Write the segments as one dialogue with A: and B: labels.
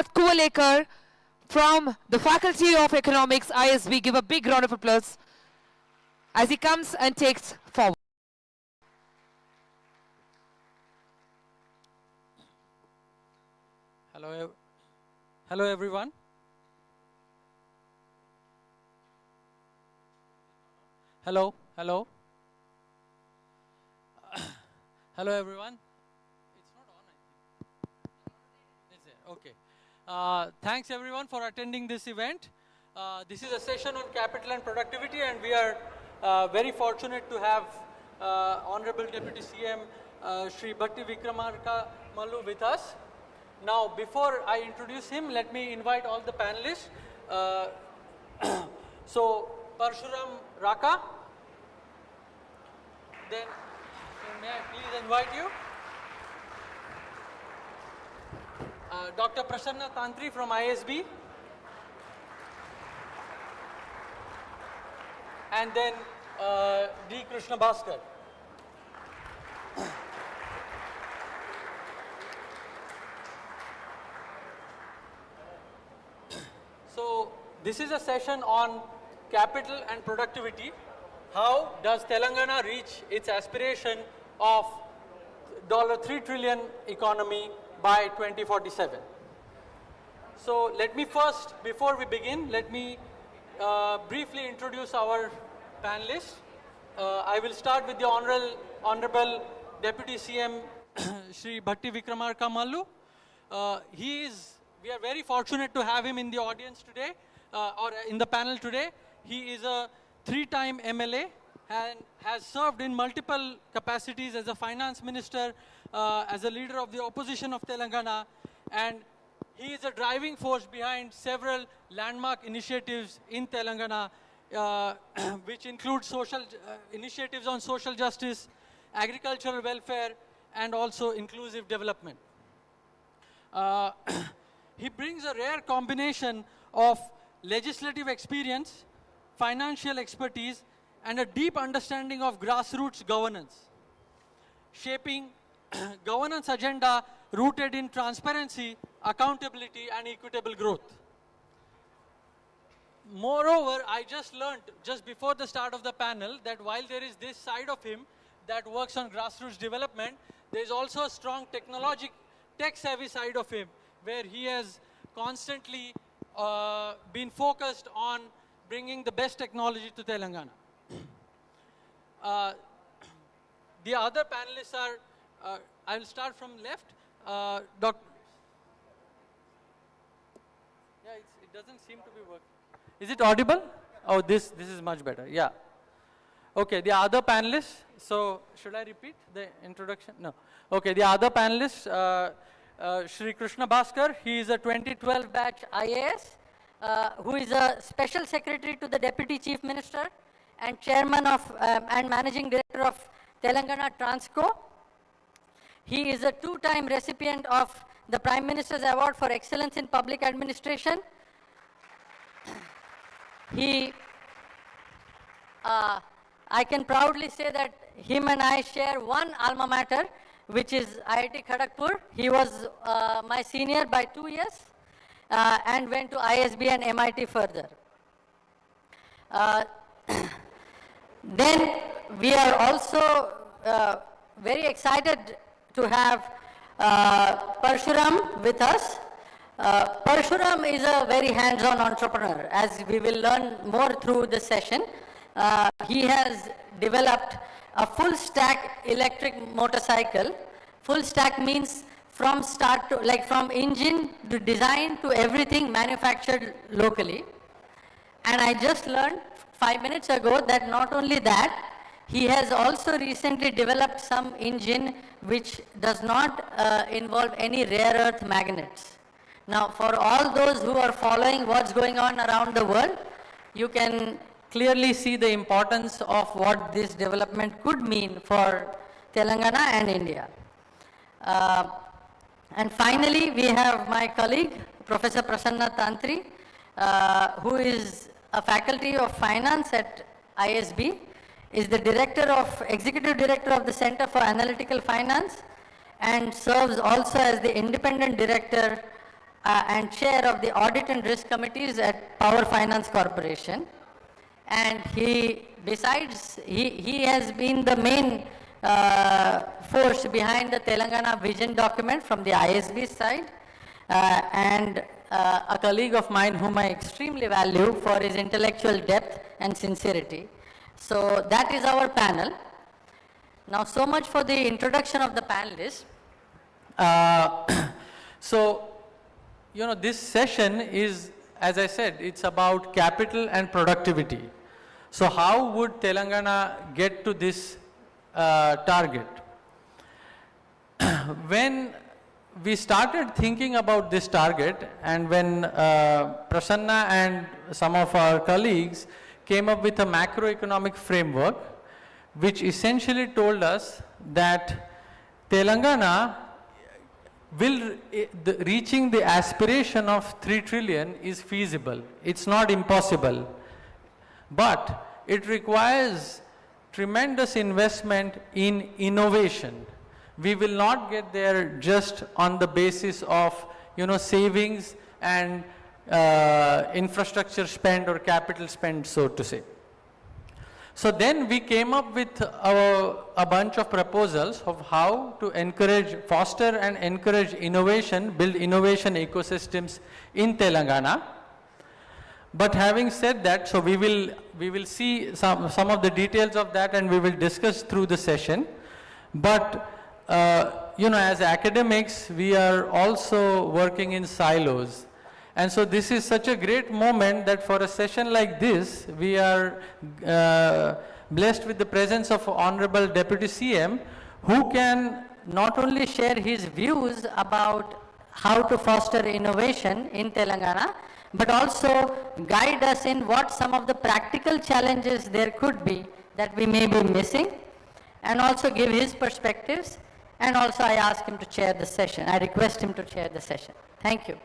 A: 𝗘𝗍𝗺𝗀 from the Faculty of Economics, ISB. Give a big round of applause as he comes and takes forward.
B: Hello everyone. Hello. Hello everyone. It's not on, I think. Is it? Okay. Thanks everyone for attending this event. This is a session on capital and productivity, and we are very fortunate to have Honorable Deputy CM 𝗧𝗦𝗔𝗧 Vikramarka Mallu with us. Now, before I introduce him, let me invite all the panelists. So, Parshuram Raka. Then, may I please invite you? Dr. Prasanna Tantri from ISB. And then D. Krishna Bhaskar. So, this is a session on capital and productivity. How does Telangana reach its aspiration of $3 trillion economy by 2047? So, let me first, before we begin, let me briefly introduce our panelists. I will start with the Honorable Deputy CM 𝗧𝗦𝗔𝗧 Bhatti Vikramarka Mallu. We are very fortunate to have him in the audience today, or in the panel today. He is a 3-time MLA and has served in multiple capacities as a finance minister, as a leader of the opposition of Telangana, and he is a driving force behind several landmark initiatives in Telangana, which include initiatives on social justice, agricultural welfare, and also inclusive development. He brings a rare combination of legislative experience, financial expertise, and a deep understanding of grassroots governance, shaping governance agenda rooted in transparency, accountability, and equitable growth. Moreover, I just learned just before the start of the panel that while there is this side of him that works on grassroots development, there is also a strong tech-savvy side of him, where he has constantly been focused on bringing the best technology to Telangana. The other panelists are, I will start from left. Dr. Yeah, it doesn't seem to be working. Is it audible? Oh, this is much better. Yeah. Okay, the other panelists. So, should I repeat the introduction? No. Okay, the other panelists, 𝗧𝗦 Krishna Bhaskar. He is a 2012 batch IAS, who is a Special Secretary to the Deputy Chief Minister and Chairman of and Managing Director of Telangana Transco. He is a 2-time recipient of the Prime Minister's Award for Excellence in Public Administration. I can proudly say that him and I share one alma mater, which is IIT Kharagpur. He was my senior by 2 years and went to ISB and MIT further. Then we are also very excited to have Parshuram with us. Parshuram is a very hands-on entrepreneur, as we will learn more through the session. He has developed a full-stack electric motorcycle. Full stack means from start to, like from engine to design to everything manufactured locally. And I just learned 5 minutes ago that not only that, he has also recently developed some engine which does not involve any rare earth magnets. Now, for all those who are following what's going on around the world, you can clearly see the importance of what this development could mean for Telangana and India. And finally, we have my colleague, Professor Prasanna Tantri, who is a faculty of finance at ISB, is the executive director of the Center for Analytical Finance, and serves also as the independent director
C: and chair of the Audit and Risk Committees at Power Finance Corporation. And he has been the main force behind the Telangana vision document from the ISB side, and a colleague of mine whom I extremely value for his intellectual depth and sincerity. So that is our panel. Now, so much for the introduction of the panelists.
B: So, you know, this session is, as I said, it's about capital and productivity. So how would Telangana get to this target? When we started thinking about this target, and when Prasanna and some of our colleagues came up with a macroeconomic framework, which essentially told us that Telangana reaching the aspiration of 3 trillion is feasible. It's not impossible. But it requires tremendous investment in innovation. We will not get there just on the basis of, you know, savings and infrastructure spend or capital spend, so to say. So then we came up with a bunch of proposals of how to foster and encourage innovation, build innovation ecosystems in Telangana. But having said that, so we will see some of the details of that, and we will discuss through the session. But you know, as academics, we are also working in silos. And so this is such a great moment that for a session like this, we are blessed with the presence of Honorable Deputy CM, who can not only share his views about how to foster innovation in Telangana, but also guide us in what some of the practical challenges there could be that we may be missing, and also give his perspectives. And also I ask him to chair the session. I request him to chair the session. Thank you.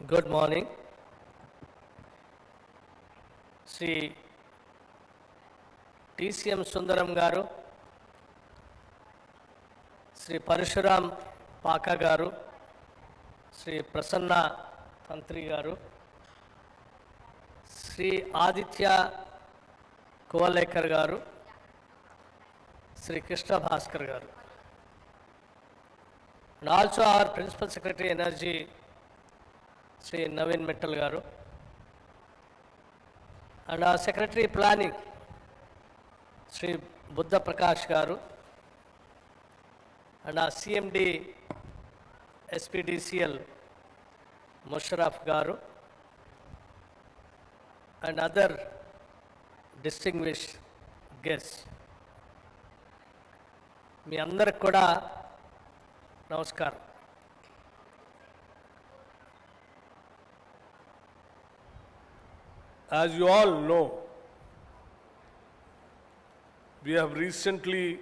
D: Good morning. Sri TCM Sundaram Garu, Sri Parshuram Paka Garu, Sri Prasanna Tantri Garu, Sri Aditya Kovalaikar Garu, Sri 𝗘𝗍𝗺 Garu, and also our Principal Secretary Energy, Sri Naveen Mittal Garu, and our Secretary Planning, Sri Buddha Prakash Garu, and our CMD SPDCL Musharraf Garu, and other distinguished guests. మీ అందరికి కూడా నమస్కారం.
E: As you all know, we have recently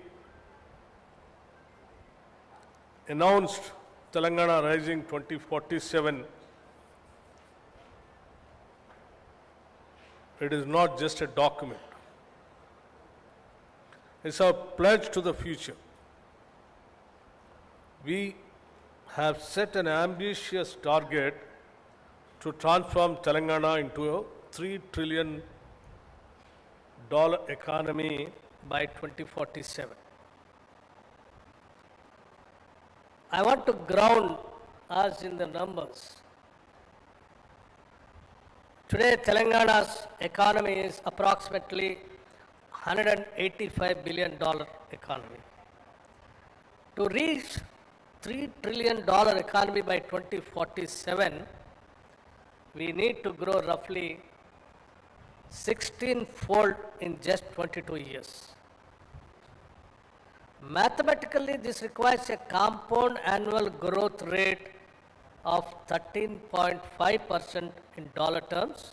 E: announced Telangana Rising 2047. It is not just a document. It's our pledge to the future. We have set an ambitious target to transform Telangana into a $3 trillion economy
D: by 2047. I want to ground us in the numbers. Today, Telangana's economy is approximately $185 billion economy. To reach $3 trillion economy by 2047, we need to grow roughly 16-fold in just 22 years. Mathematically, this requires a compound annual growth rate of 13.5% in dollar terms,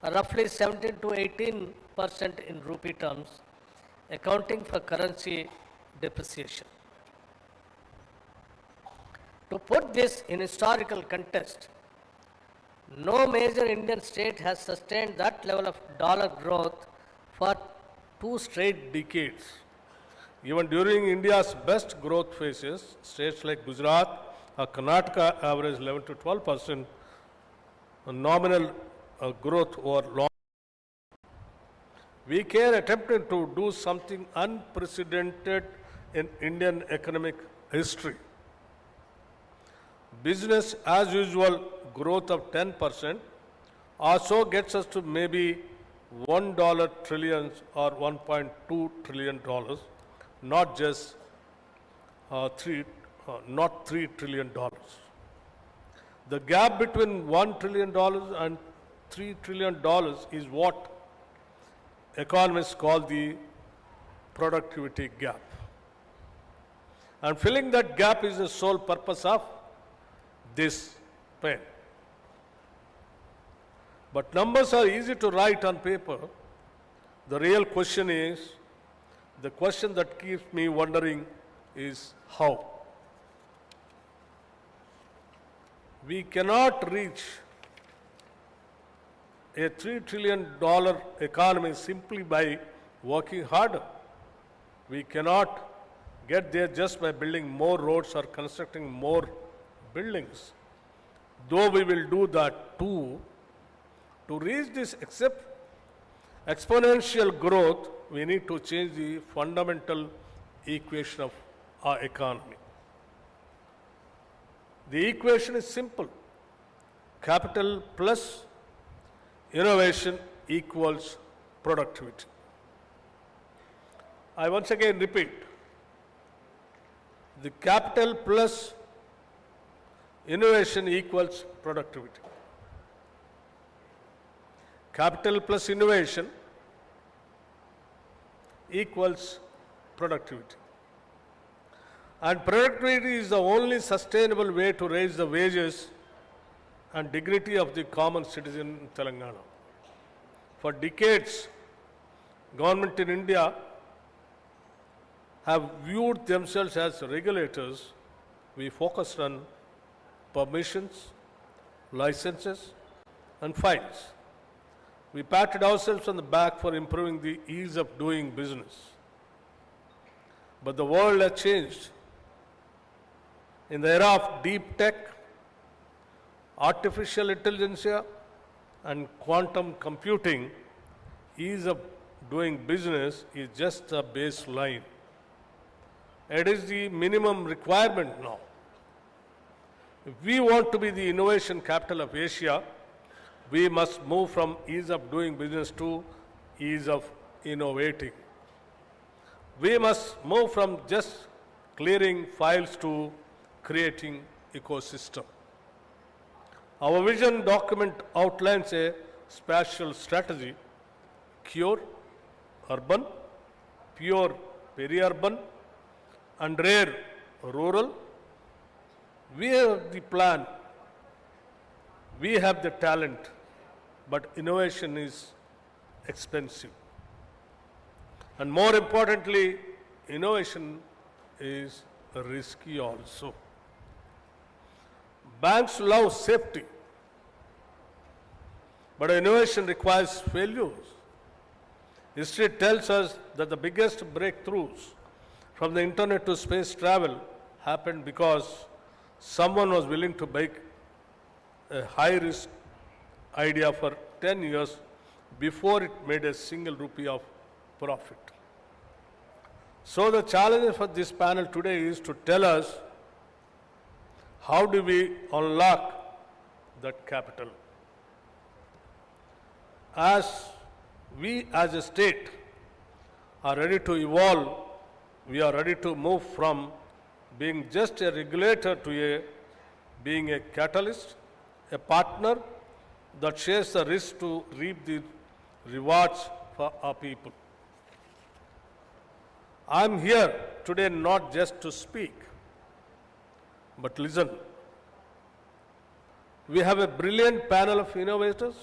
D: roughly 17 to 18% in rupee terms, accounting for currency depreciation. To put this in historical context, no major Indian state has sustained that level of dollar growth for 2 straight decades.
E: Even during India's best growth phases, states like Gujarat or Karnataka average 11 to 12% nominal growth over long. We can attempt to do something unprecedented in Indian economic history. Business as usual growth of 10% also gets us to maybe $1 trillion or $1.2 trillion, not just not $3 trillion. The gap between $1 trillion and $3 trillion is what economists call the productivity gap. And filling that gap is the sole purpose of this pen. But numbers are easy to write on paper. The real question is, the question that keeps me wondering is how. We cannot reach a $3 trillion economy simply by working harder. We cannot get there just by building more roads or constructing more buildings. Though we will do that too, to reach this exponential growth, we need to change the fundamental equation of our economy. The equation is simple. Capital plus innovation equals productivity. I once again repeat, the capital plus innovation equals productivity. Capital plus innovation equals productivity. And productivity is the only sustainable way to raise the wages and dignity of the common citizen in Telangana. For decades, government in India have viewed themselves as regulators. We focused on permissions, licenses, and fines. We patted ourselves on the back for improving the ease of doing business. But the world has changed. In the era of deep tech, artificial intelligence, and quantum computing, ease of doing business is just a baseline. It is the minimum requirement now. If we want to be the innovation capital of Asia, we must move from ease of doing business to ease of innovating. We must move from just clearing files to creating ecosystem. Our vision document outlines a spatial strategy: cure, urban, pure, peri-urban, and rare, rural. We have the plan, we have the talent, but innovation is expensive. And more importantly, innovation is risky also. Banks love safety, but innovation requires failures. History tells us that the biggest breakthroughs from the internet to space travel happened because someone was willing to make a high-risk idea for 10 years before it made a single rupee of profit. So the challenge for this panel today is to tell us, how do we unlock that capital? As we as a state are ready to evolve, we are ready to move from being just a regulator to being a catalyst, a partner that shares the risk to reap the rewards for our people. I am here today not just to speak, but listen. We have a brilliant panel of innovators,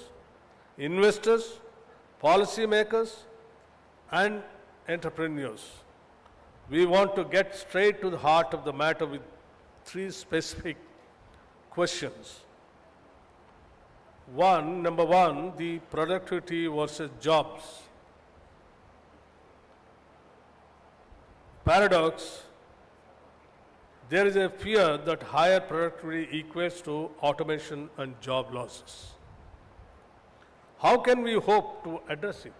E: investors, policymakers, and entrepreneurs. We want to get straight to the heart of the matter with 3 specific questions. Number one, the productivity versus jobs. Paradox, there is a fear that higher productivity equates to automation and job losses. How can we hope to address it?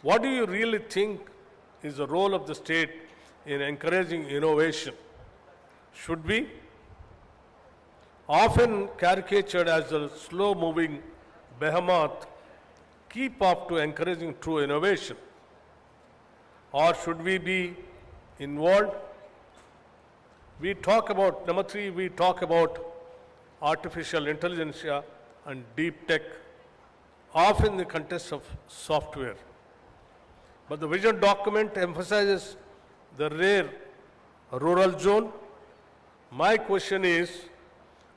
E: What do you really think is the role of the state in encouraging innovation? Should we, often caricatured as a slow-moving behemoth, keep up to encouraging true innovation? Or should we be involved? We talk about, number 3, we talk about artificial intelligence and deep tech, often in the context of software. But the vision document emphasizes the rare rural zone. My question is,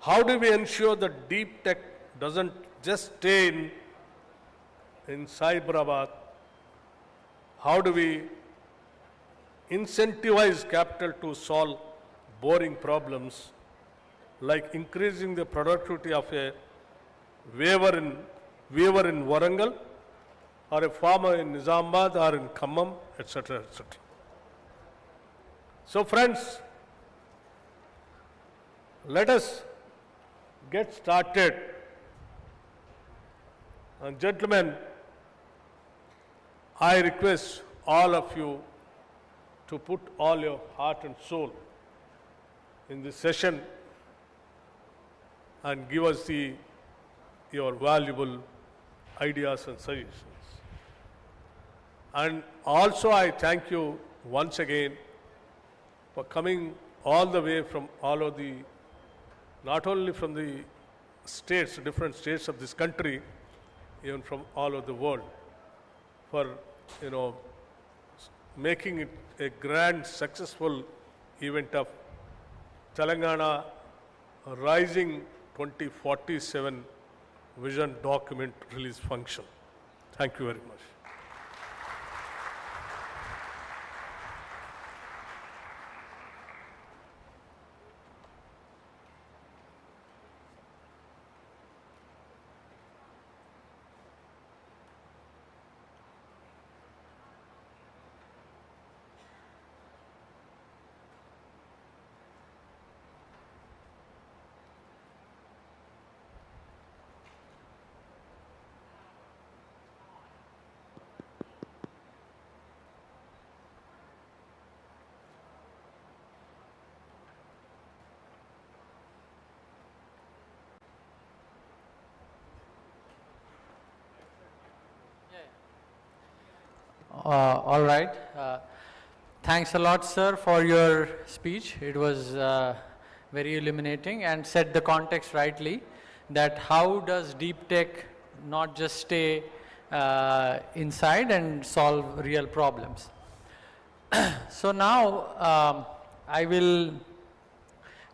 E: how do we ensure that deep tech doesn't just stay in Cyberabad? How do we incentivize capital to solve boring problems like increasing the productivity of a weaver in Warangal, or a farmer in Nizamabad or in Khammam, etc., etc. So friends, let us get started. And gentlemen, I request all of you to put all your heart and soul in this session and give us your valuable ideas and suggestions. And also I thank you once again for coming all the way from all of the, not only from the states, different states of this country, even from all over the world, for, making it a grand, successful event of Telangana Rising 2047 Vision Document Release Function. Thank you very much.
B: All right. Thanks a lot, sir, for your speech. It was very illuminating and set the context rightly, that how does deep tech not just stay inside and solve real problems. So now I will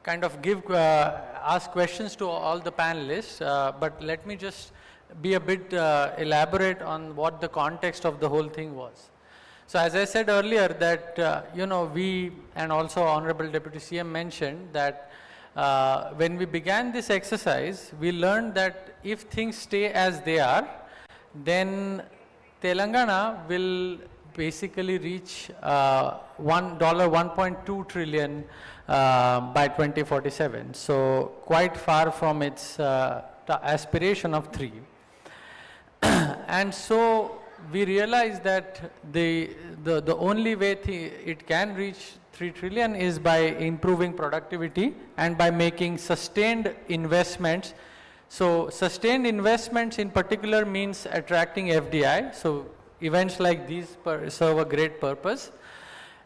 B: kind of ask questions to all the panelists, but let me just be a bit elaborate on what the context of the whole thing was. So as I said earlier that, we and also Honorable Deputy CM mentioned that when we began this exercise, we learned that if things stay as they are, then Telangana will basically reach $1.2 trillion by 2047. So quite far from its aspiration of 3. And so we realized that the only way it can reach 3 trillion is by improving productivity and by making sustained investments. So sustained investments in particular means attracting FDI. So events like these serve a great purpose.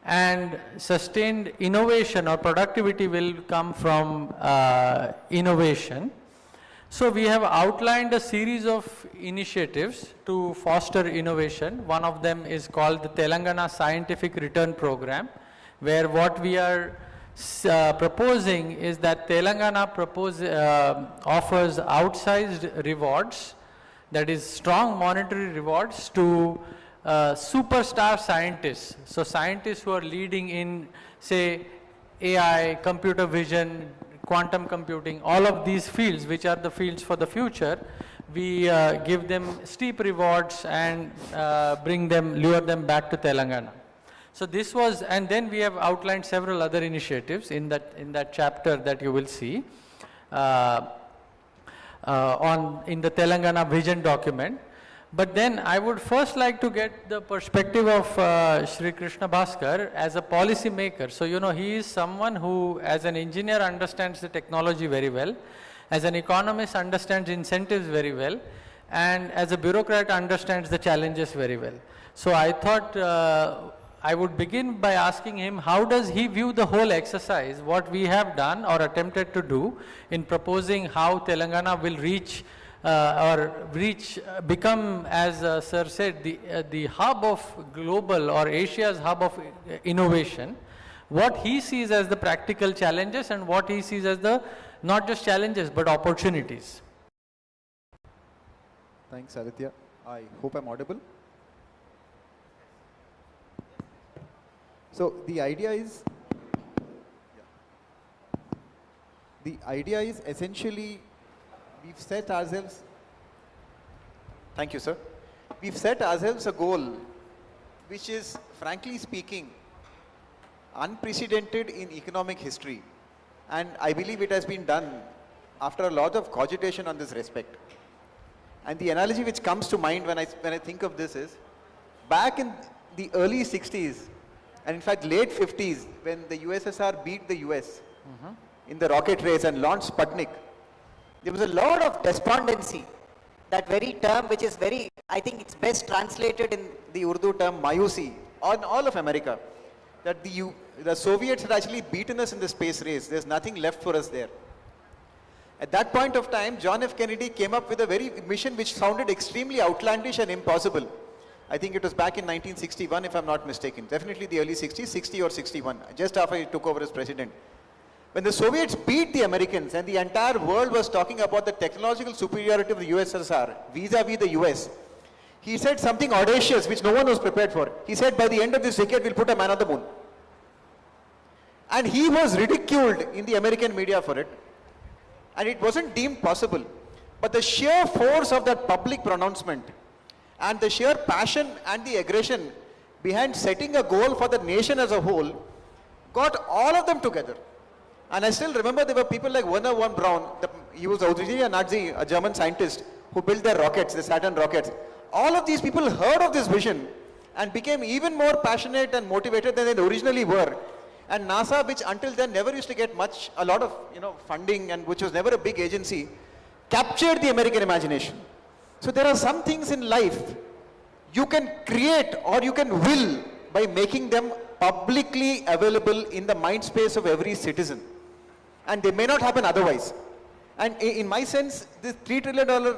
B: and sustained innovation or productivity will come from innovation. So we have outlined a series of initiatives to foster innovation. One of them is called the Telangana Scientific Return Program, where what we are proposing is that Telangana offers outsized rewards, that is strong monetary rewards to superstar scientists. So scientists who are leading in, say, AI, computer vision, quantum computing, all of these fields, which are the fields for the future, we give them steep rewards and lure them back to Telangana. So this was, and then we have outlined several other initiatives in that chapter that you will see in the Telangana vision document. But then I would first like to get the perspective of Shri Krishna Bhaskar as a policy maker. So, you know, he is someone who as an engineer understands the technology very well, as an economist understands incentives very well, and as a bureaucrat understands the challenges very well. So I thought I would begin by asking him, how does he view the whole exercise, what we have done or attempted to do in proposing how Telangana will become, as Sir said, the hub of global or Asia's hub of innovation, what he sees as the practical challenges and what he sees as the not just challenges but opportunities.
F: Thanks, Aditya. I hope I'm audible. So the idea is essentially we've set ourselves, thank you sir, we've set ourselves a goal which is, frankly speaking, unprecedented in economic history, and I believe it has been done after a lot of cogitation on this respect. And the analogy which comes to mind when I think of this is, back in the early 60s, and in fact late 50s, when the USSR beat the US in the rocket race and launched Sputnik, there was a lot of despondency. That very term, which is very, I think it's best translated in the Urdu term 𝗧𝗦𝗔𝗧, on all of America, that the Soviets had actually beaten us in the space race. There's nothing left for us there. At that point of time, John F. Kennedy came up with a very mission which sounded extremely outlandish and impossible. I think it was back in 1961, if I'm not mistaken. Definitely the early 60s, 60 or 61, just after he took over as president. When the Soviets beat the Americans and the entire world was talking about the technological superiority of the USSR vis-a-vis the US, he said something audacious which no one was prepared for. He said, by the end of this decade, we'll put a man on the moon. And he was ridiculed in the American media for it. And it wasn't deemed possible. But the sheer force of that public pronouncement and the sheer passion and the aggression behind setting a goal for the nation as a whole got all of them together. And I still remember there were people like Werner von Braun, he was originally a Nazi, a German scientist who built their rockets, the Saturn rockets. All of these people heard of this vision and became even more passionate and motivated than they originally were. And NASA, which until then never used to get a lot of funding, and which was never a big agency, captured the American imagination. So there are some things in life you can create or you can will by making them publicly available in the mind space of every citizen. And they may not happen otherwise. And in my sense, this $3 trillion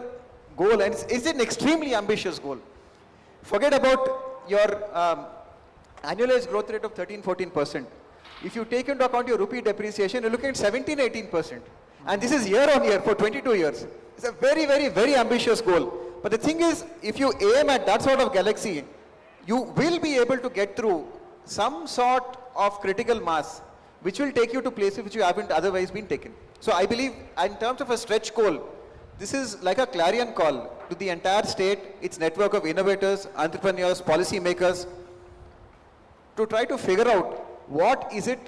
F: goal is an extremely ambitious goal. Forget about your annualized growth rate of 13-14%. If you take into account your rupee depreciation, you're looking at 17-18%. And this is year on year for 22 years. It's a very, very, very ambitious goal. But the thing is, if you aim at that sort of galaxy, you will be able to get through some sort of critical mass, which will take you to places which you haven't otherwise been taken. So I believe, in terms of a stretch goal, this is like a clarion call to the entire state, its network of innovators, entrepreneurs, policy makers, to try to figure out what is it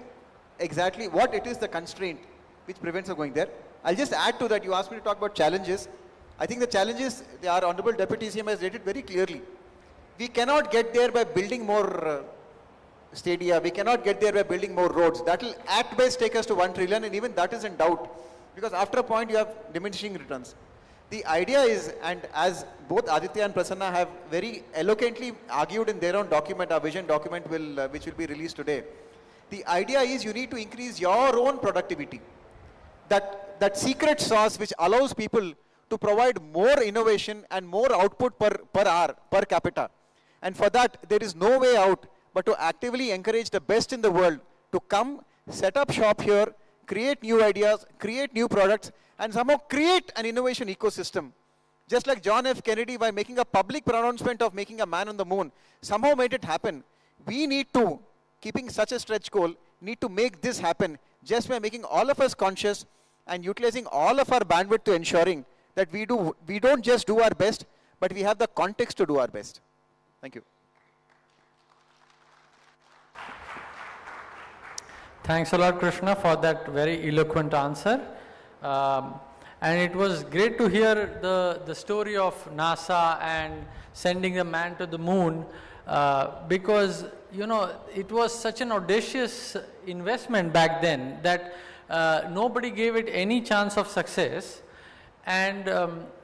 F: exactly, what it is the constraint which prevents us going there. I'll just add to that, you asked me to talk about challenges. I think the challenges, our Honorable Deputy CM has stated very clearly. We cannot get there by building more stadia, we cannot get there by building more roads. That will at best take us to 1 trillion, and even that is in doubt. Because after a point you have diminishing returns. The idea is, and as both Aditya and Prasanna have very eloquently argued in their own document, our vision document which will be released today, the idea is you need to increase your own productivity. That secret sauce which allows people to provide more innovation and more output per hour, per capita. And for that, there is no way out but to actively encourage the best in the world to come, set up shop here, create new ideas, create new products, and somehow create an innovation ecosystem. Just like John F. Kennedy, by making a public pronouncement of making a man on the moon, somehow made it happen. We need to, keeping such a stretch goal, need to make this happen just by making all of us conscious and utilizing all of our bandwidth to ensuring that we don't just do our best, but we have the context to do our best. Thank you.
B: Thanks a lot, Krishna, for that very eloquent answer. And it was great to hear the story of NASA and sending the man to the moon, because, you know, it was such an audacious investment back then that nobody gave it any chance of success. And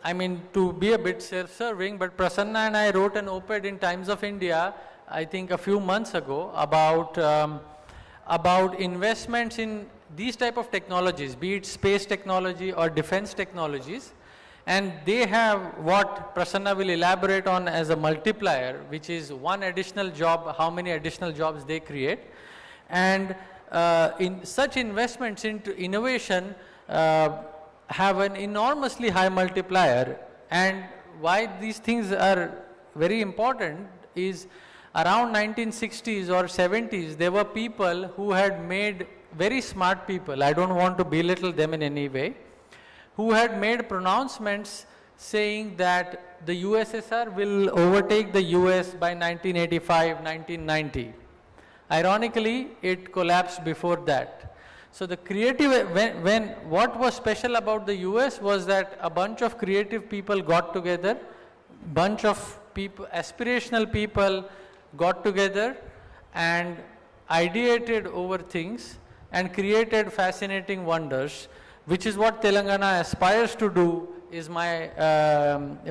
B: I mean, to be a bit self-serving, but Prasanna and I wrote an op-ed in Times of India, I think a few months ago, about investments in these type of technologies, be it space technology or defense technologies. And they have what Prasanna will elaborate on as a multiplier, which is one additional job, how many additional jobs they create. And in such investments into innovation have an enormously high multiplier. And why these things are very important is around 1960s or 70s, there were people who had made, very smart people, I don't want to belittle them in any way, who had made pronouncements saying that the USSR will overtake the US by 1985, 1990. Ironically, it collapsed before that. So the creative, what was special about the US was that a bunch of creative people got together, bunch of people, aspirational people got together and ideated over things and created fascinating wonders, which is what Telangana aspires to do, is my,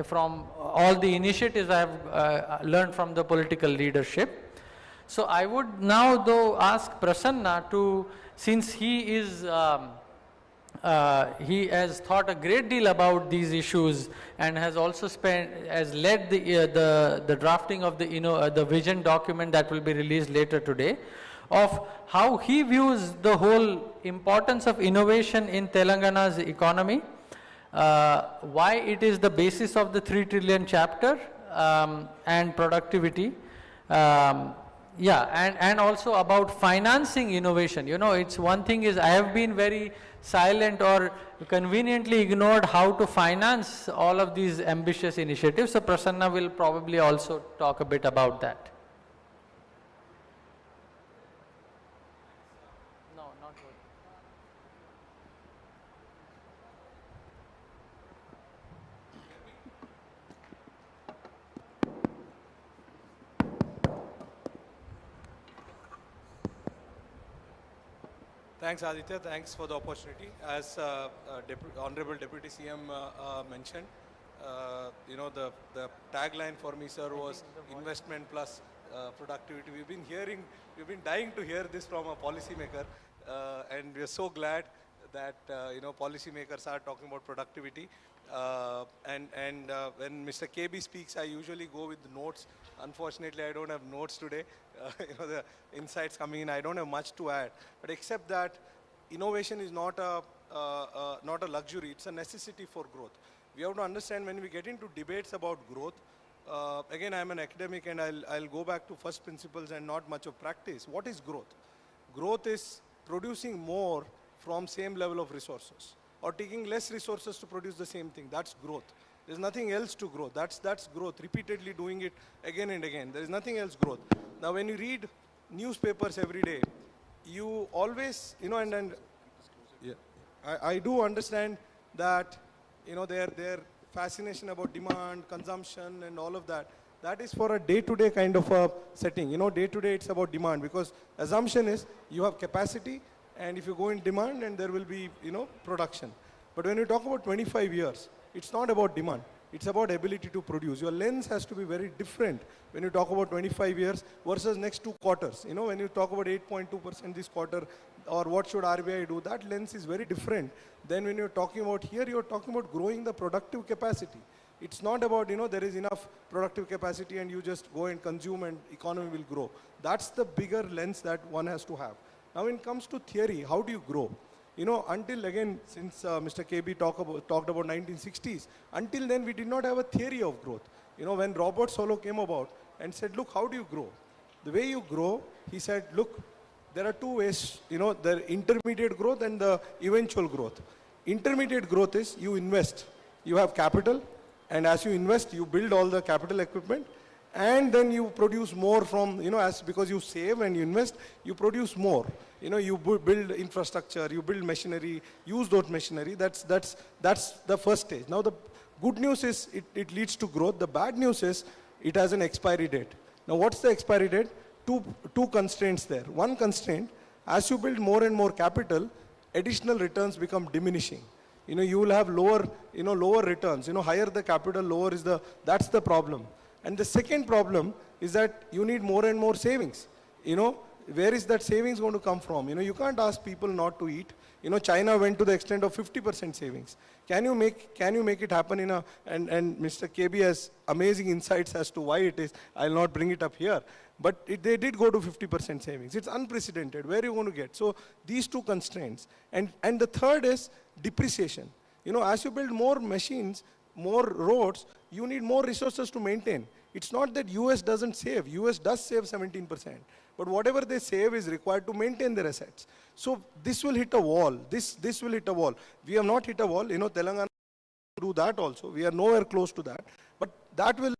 B: from all the initiatives I have learned from the political leadership. So I would now though ask Prasanna to, since he is, he has thought a great deal about these issues and has also has led the drafting of the vision document that will be released later today, of how he views the whole importance of innovation in Telangana's economy, why it is the basis of the 3 trillion chapter, and productivity. Yeah, and also about financing innovation. You know, it's one thing is I have been very silent or conveniently ignored how to finance all of these ambitious initiatives. So Prasanna will probably also talk a bit about that. No, not good.
G: Thanks, Aditya. Thanks for the opportunity. As Honorable Deputy CM mentioned, you know, the tagline for me, sir, was investment plus productivity. We've been dying to hear this from a policymaker, and we are so glad that you know, policymakers are talking about productivity. And when Mr. KB speaks, I usually go with the notes. Unfortunately, I don't have notes today. You know, the insights coming in, I don't have much to add. But except that, innovation is not a luxury; it's a necessity for growth. We have to understand when we get into debates about growth. Again, I'm an academic, and I'll go back to first principles and not much of practice. What is growth? Growth is producing more from same level of resources, or taking less resources to produce the same thing. That's growth. There's nothing else to grow. That's growth. Repeatedly doing it again and again. There is nothing else growth. Now, when you read newspapers every day, you always, you know, and yeah, I do understand that, you know, their fascination about demand, consumption, and all of that. That is for a day-to-day kind of a setting. You know, day-to-day it's about demand, because assumption is you have capacity, and if you go in demand, and there will be, you know, production. But when you talk about 25 years, it's not about demand. It's about ability to produce. Your lens has to be very different when you talk about 25 years versus next 2 quarters. You know, when you talk about 8.2% this quarter, or what should RBI do, that lens is very different than when you're talking about here, you're talking about growing the productive capacity. It's not about, you know, there is enough productive capacity and you just go and consume and economy will grow. That's the bigger lens that one has to have. Now when it comes to theory, how do you grow? You know, until again, since Mr. KB talked about 1960s, until then we did not have a theory of growth. You know, when Robert Solow came about and said, look, how do you grow? The way you grow, he said, look, there are 2 ways, you know, the intermediate growth and the eventual growth. Intermediate growth is you invest. You have capital, and as you invest, you build all the capital equipment, and then you produce more from, you know, because you save and you invest, you produce more. You know, you build infrastructure, you build machinery, use those machinery. That's the first stage. Now the good news is it leads to growth. The bad news is it has an expiry date. Now what's the expiry date? Two constraints there. One constraint, as you build more and more capital, additional returns become diminishing. You know, you will have lower returns. You know, higher the capital, lower is that's the problem. And the second problem is that you need more and more savings. You know, where is that savings going to come from? You know, you can't ask people not to eat. You know, China went to the extent of 50% savings. Can you make it happen in a, and Mr. KB has amazing insights as to why it is. I'll not bring it up here. But they did go to 50% savings. It's unprecedented. Where are you going to get? So these 2 constraints. And the third is depreciation. You know, as you build more machines, more roads, you need more resources to maintain. It's not that US doesn't save. US does save 17%. But whatever they save is required to maintain their assets. So this will hit a wall. This will hit a wall. We have not hit a wall. You know, Telangana do that also. We are nowhere close to that. But that will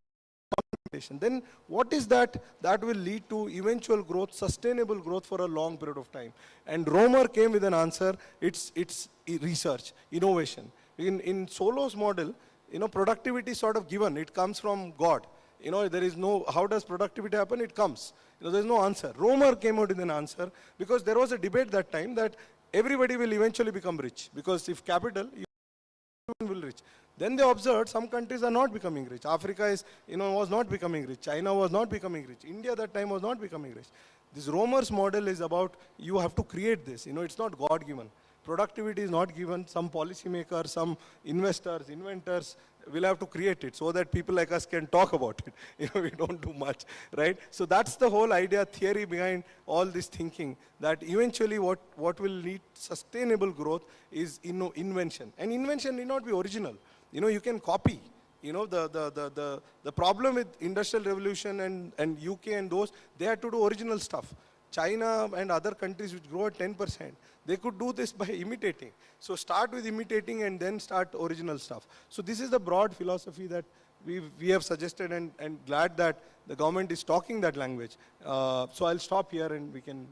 G: then what is that? That will lead to eventual growth, sustainable growth for a long period of time. And Romer came with an answer. It's research, innovation. In Solow's model, you know, productivity is sort of given. It comes from God. You know, there is no, how does productivity happen? It comes. You know, there's no answer. Romer came out with an answer because there was a debate that time that everybody will eventually become rich. Because if capital, everyone will rich. Then they observed some countries are not becoming rich. Africa is, you know, was not becoming rich. China was not becoming rich. India that time was not becoming rich. This Romer's model is about you have to create this. You know, it's not God-given. Productivity is not given. Some policymakers, some investors, inventors will have to create it so that people like us can talk about it. You know, we don't do much, right? So that's the whole idea, theory behind all this thinking, that eventually what will lead sustainable growth is invention. And invention need not be original. You know, you can copy. You know, the problem with Industrial Revolution and UK and those, they had to do original stuff. China and other countries which grow at 10%, they could do this by imitating. So start with imitating and then start original stuff. So this is the broad philosophy that we have suggested, and glad that the government is talking that language. So I'll stop here and we can.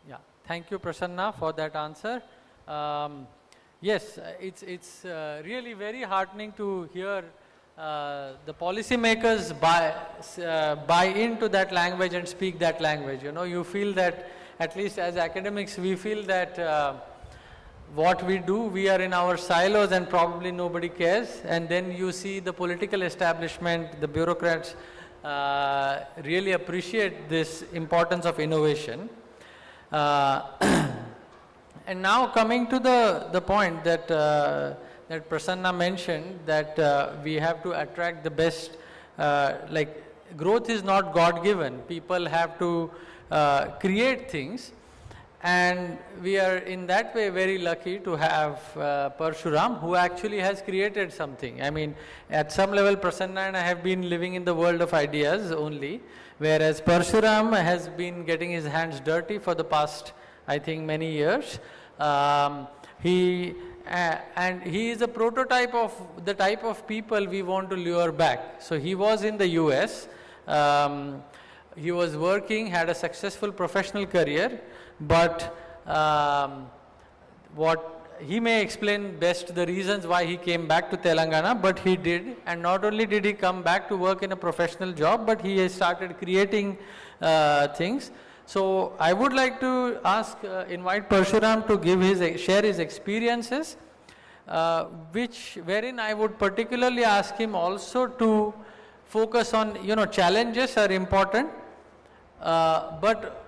B: Yeah, thank you, Prasanna, for that answer. Yes, it's really very heartening to hear the policymakers buy into that language and speak that language. You know, you feel that, at least as academics, we feel that what we do, we are in our silos and probably nobody cares. And then you see the political establishment, the bureaucrats really appreciate this importance of innovation. And now coming to the point that that Prasanna mentioned, that we have to attract the best, like growth is not God-given. People have to create things, and we are in that way very lucky to have Parshuram, who actually has created something. I mean, at some level, Prasanna and I have been living in the world of ideas only, whereas Parshuram has been getting his hands dirty for the past, I think, many years. And he is a prototype of the type of people we want to lure back. So he was in the US, he was working, had a successful professional career, but he may explain best the reasons why he came back to Telangana, but he did. And not only did he come back to work in a professional job, but he has started creating things. So I would like to ask, invite Parshuram to give share his experiences, wherein I would particularly ask him also to focus on, challenges are important, but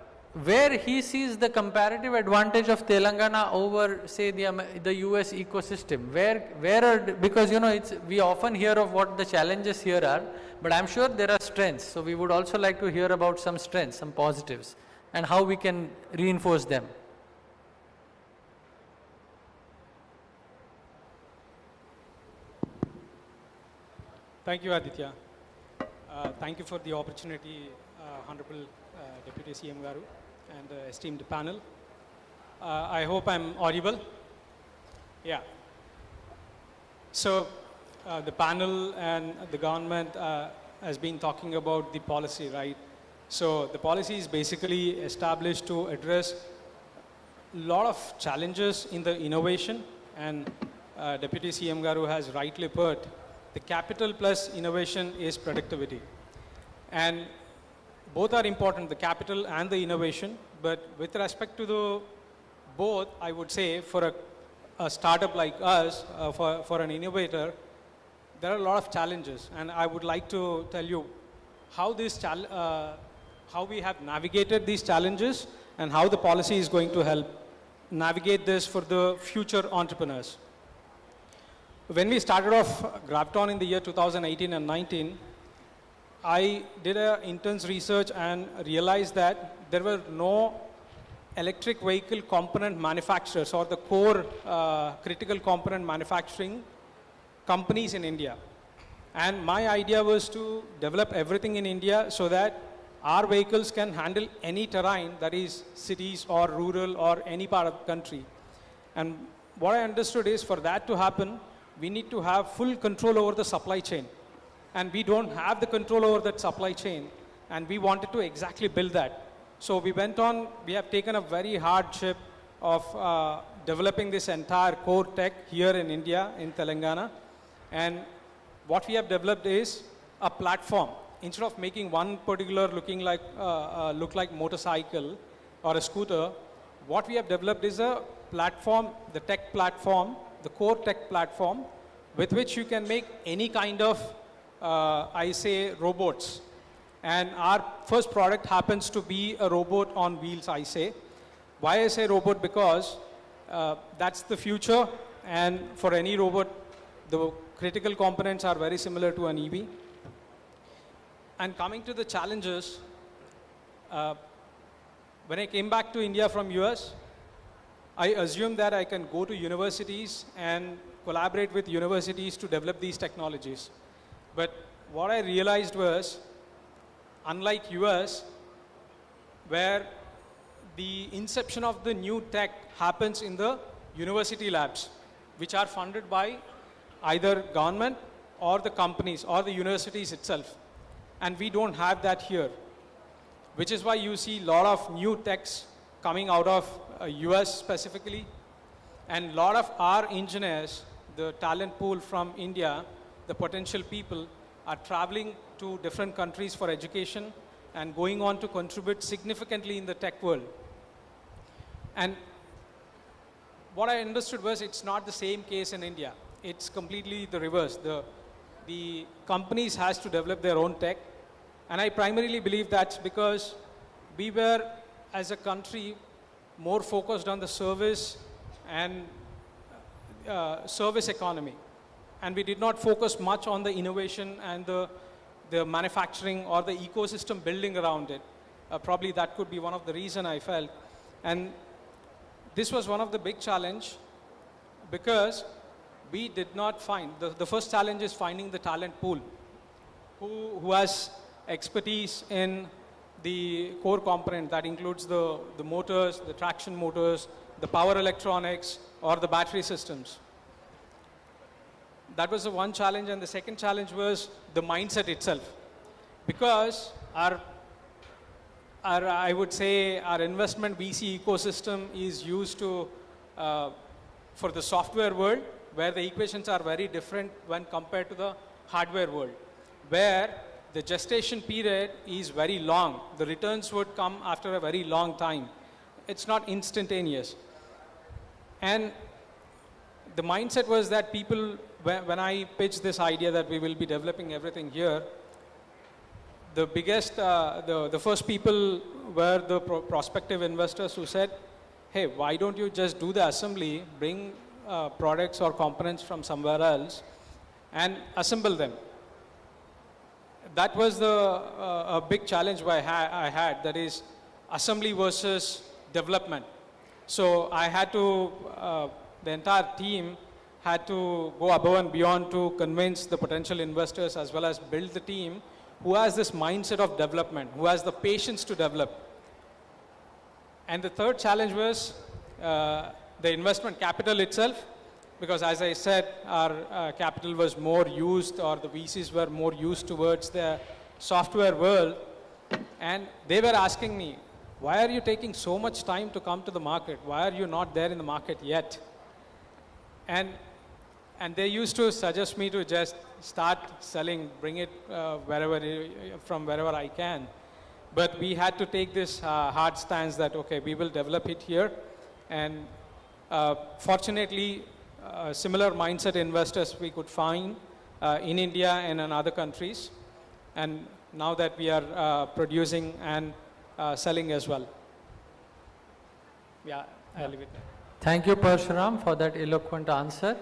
B: where he sees the comparative advantage of Telangana over, say, the US ecosystem, because we often hear of what the challenges here are, but I'm sure there are strengths. So we would also like to hear about some strengths, some positives, and how we can reinforce them.
H: Thank you, Aditya. Thank you for the opportunity, Honorable Deputy CM Garu and the esteemed panel. I hope I'm audible. Yeah. So the panel and the government has been talking about the policy, right? So the policy is basically established to address a lot of challenges in the innovation, and Deputy CM Garu has rightly put, the capital plus innovation is productivity. And both are important, the capital and the innovation, but with respect to both, I would say for a startup like us, for an innovator, there are a lot of challenges, and I would like to tell you how we have navigated these challenges and how the policy is going to help navigate this for the future entrepreneurs. When we started off Graviton in the year 2018 and 19, I did an intense research and realized that there were no electric vehicle component manufacturers or the core critical component manufacturing companies in India. And my idea was to develop everything in India so that our vehicles can handle any terrain, that is cities or rural or any part of the country. And what I understood is for that to happen, we need to have full control over the supply chain. And we don't have the control over that supply chain, and we wanted to exactly build that. So we have taken a very hardship of developing this entire core tech here in India, in Telangana. And what we have developed is a platform. Instead of making one particular look like motorcycle or a scooter, what we have developed is a platform, the tech platform, the core tech platform, with which you can make any kind of robots. And our first product happens to be a robot on wheels, I say. Why I say robot? Because that's the future, and for any robot, the critical components are very similar to an EV. And coming to the challenges, when I came back to India from US, I assumed that I can go to universities and collaborate with universities to develop these technologies. But what I realized was, unlike US, where the inception of the new tech happens in the university labs, which are funded by either government or the companies or the universities itself. And we don't have that here, which is why you see a lot of new techs coming out of US specifically. And a lot of our engineers, the talent pool from India, the potential people, are traveling to different countries for education and going on to contribute significantly in the tech world. And what I understood was it's not the same case in India. It's completely the reverse. The companies has to develop their own tech. And I primarily believe that's because we were, as a country, more focused on the service and service economy. And we did not focus much on the innovation and the manufacturing or the ecosystem building around it. Probably that could be one of the reasons I felt. And this was one of the big challenge, because we did not find, the first challenge is finding the talent pool who has expertise in the core component that includes the motors, the traction motors, the power electronics, or the battery systems. That was the one challenge, and the second challenge was the mindset itself. Because I would say our investment VC ecosystem is used to, for the software world, where the equations are very different when compared to the hardware world, where the gestation period is very long. The returns would come after a very long time. It's not instantaneous. And the mindset was that people, when I pitched this idea that we will be developing everything here, the biggest, the first people were the prospective investors who said, hey, why don't you just do the assembly, bring products or components from somewhere else and assemble them. That was a big challenge I had, that is assembly versus development. So I had to, the entire team had to go above and beyond to convince the potential investors as well as build the team who has this mindset of development, who has the patience to develop. And the third challenge was the investment capital itself, because as I said, our capital was more used, or the VCs were more used towards the software world. And they were asking me, why are you taking so much time to come to the market? Why are you not there in the market yet? And they used to suggest me to just start selling, bring it from wherever I can. But we had to take this hard stance that, okay, we will develop it here. And fortunately, similar mindset investors we could find in India and in other countries. And now that we are producing and selling as well. Yeah, I'll leave it there.
I: Thank you, Parshuram, for that eloquent answer.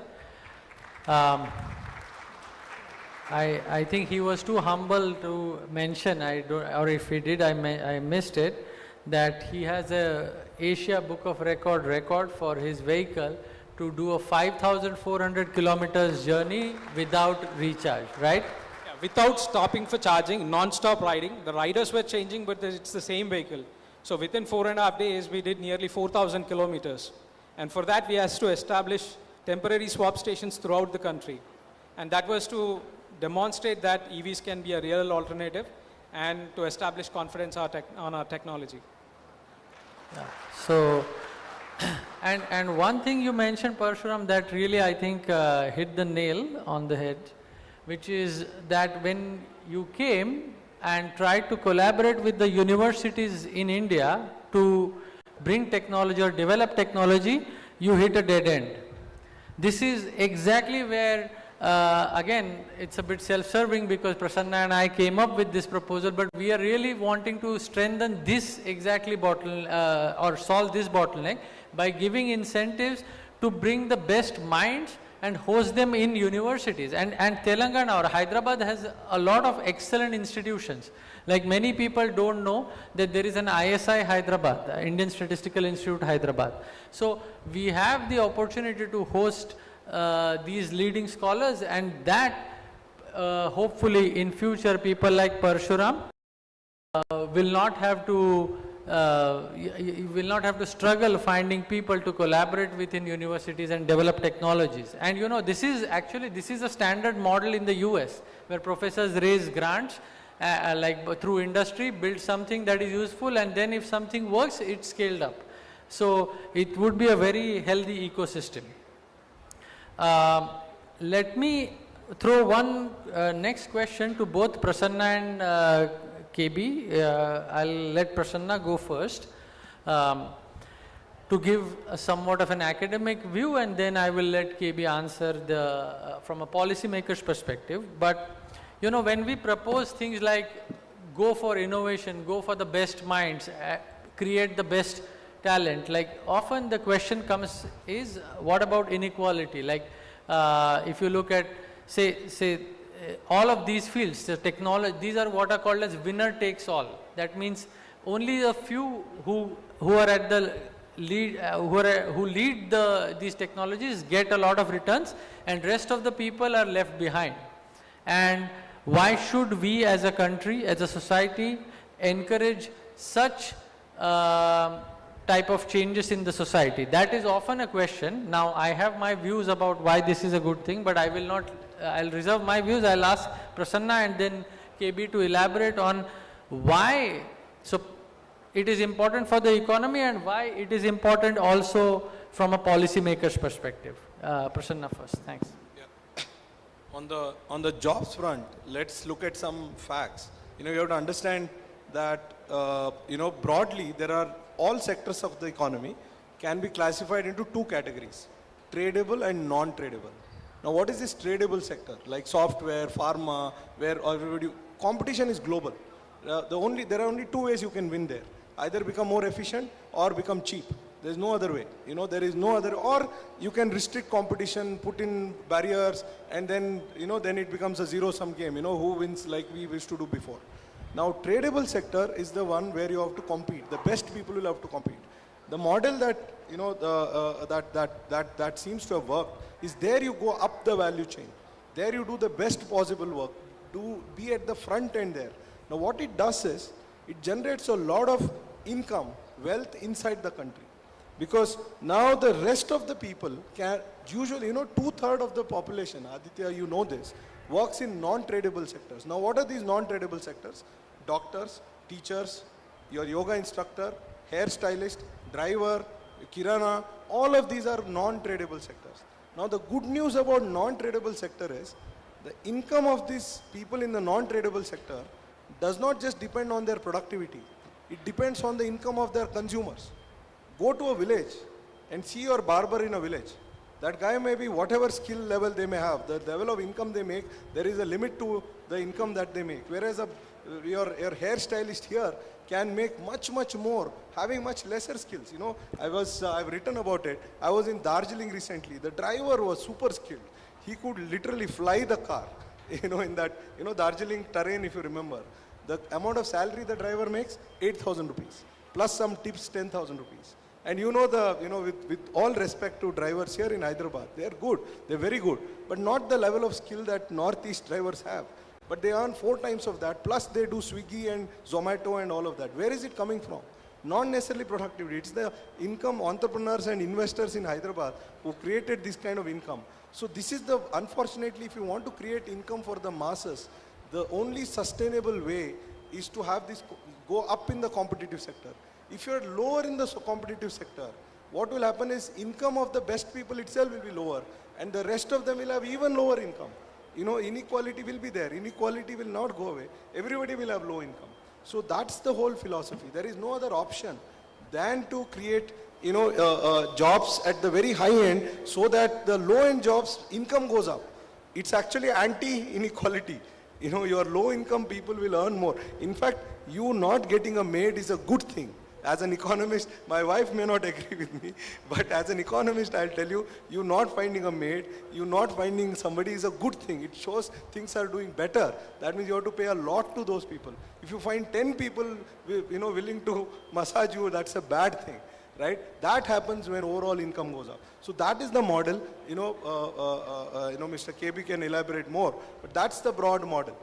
I: I think he was too humble to mention, or if he did, I missed it, that he has a Asia Book of record for his vehicle to do a 5,400 kilometers journey without recharge, right?
H: Yeah, without stopping for charging, non-stop riding. The riders were changing, but it's the same vehicle. So within 4.5 days, we did nearly 4,000 kilometers. And for that, we had to establish temporary swap stations throughout the country. And that was to demonstrate that EVs can be a real alternative and to establish confidence on our technology.
I: Yeah. So, and one thing you mentioned, Parshuram, that really I think hit the nail on the head, which is that when you came and tried to collaborate with the universities in India to bring technology or develop technology, you hit a dead end. This is exactly where, again, it's a bit self-serving because Prasanna and I came up with this proposal, but we are really wanting to strengthen this exactly or solve this bottleneck by giving incentives to bring the best minds and host them in universities. And Telangana or Hyderabad has a lot of excellent institutions. Like many people don't know that there is an ISI Hyderabad, Indian Statistical Institute Hyderabad. So we have the opportunity to host these leading scholars, and that hopefully in future people like Parshuram will not have to struggle finding people to collaborate within universities and develop technologies. And you know, this is a standard model in the US, where professors raise grants through industry, build something that is useful, and then if something works, it's scaled up. So it would be a very healthy ecosystem. Let me throw one next question to both Prasanna and KB. I'll let Prasanna go first to give somewhat of an academic view, and then I will let KB answer from a policymaker's perspective. But you know, when we propose things like go for innovation, go for the best minds, create the best talent, like often the question comes is, what about inequality? Like if you look at say all of these fields, the technology, these are what are called as winner takes all. That means only a few who are at the lead, who lead these technologies get a lot of returns, and rest of the people are left behind. And why should we as a country, as a society, encourage such type of changes in the society? That is often a question. Now, I have my views about why this is a good thing, but I will not, I'll reserve my views. I'll ask Prasanna and then KB to elaborate on why so it is important for the economy and why it is important also from a policymaker's perspective. Prasanna first, thanks.
G: Yeah. On the jobs front, let's look at some facts. You have to understand that, broadly, there are all sectors of the economy can be classified into two categories, tradable and non-tradable. Now, what is this tradable sector? Like software, pharma, where everybody, competition is global. There are only two ways you can win there. Either become more efficient or become cheap. There's no other way. There is no other, or you can restrict competition, put in barriers, and then, then it becomes a zero-sum game, who wins like we used to do before. Now, tradable sector is the one where you have to compete. The best people will have to compete. The model that, that seems to have worked is there you go up the value chain. There you do the best possible work. Be at the front end there. Now, what it does is, it generates a lot of income, wealth inside the country. Because now the rest of the people can, usually, 2/3 of the population, Aditya, you know this, works in non-tradable sectors. Now, what are these non-tradable sectors? Doctors, teachers, your yoga instructor, hairstylist, driver, kirana, all of these are non-tradable sectors. Now, the good news about non-tradable sector is, the income of these people in the non-tradable sector does not just depend on their productivity. It depends on the income of their consumers. Go to a village and see your barber in a village. That guy may be whatever skill level they may have, the level of income they make, there is a limit to the income that they make. Whereas your hairstylist here can make much, much more, having much lesser skills. I've written about it. I was in Darjeeling recently. The driver was super skilled. He could literally fly the car, in that, Darjeeling terrain, if you remember. The amount of salary the driver makes, 8,000 rupees, plus some tips, 10,000 rupees. And with all respect to drivers here in Hyderabad, they are good, they're very good, but not the level of skill that Northeast drivers have. But they earn 4 times of that, plus they do Swiggy and Zomato and all of that. Where is it coming from? Not necessarily productivity, it's the income entrepreneurs and investors in Hyderabad who created this kind of income. So this is unfortunately, if you want to create income for the masses, the only sustainable way is to have this go up in the competitive sector. If you're lower in the competitive sector, what will happen is income of the best people itself will be lower, and the rest of them will have even lower income. Inequality will be there. Inequality will not go away. Everybody will have low income. So that's the whole philosophy. There is no other option than to create, jobs at the very high end so that the low end jobs income goes up. It's actually anti-inequality. Your low income people will earn more. In fact, you not getting a maid is a good thing. As an economist, my wife may not agree with me, but as an economist, I'll tell you, you not finding a maid, you not finding somebody is a good thing. It shows things are doing better. That means you have to pay a lot to those people. If you find 10 people, willing to massage you, that's a bad thing, right? That happens when overall income goes up. So that is the model. Mr. KB can elaborate more, but that's the broad model.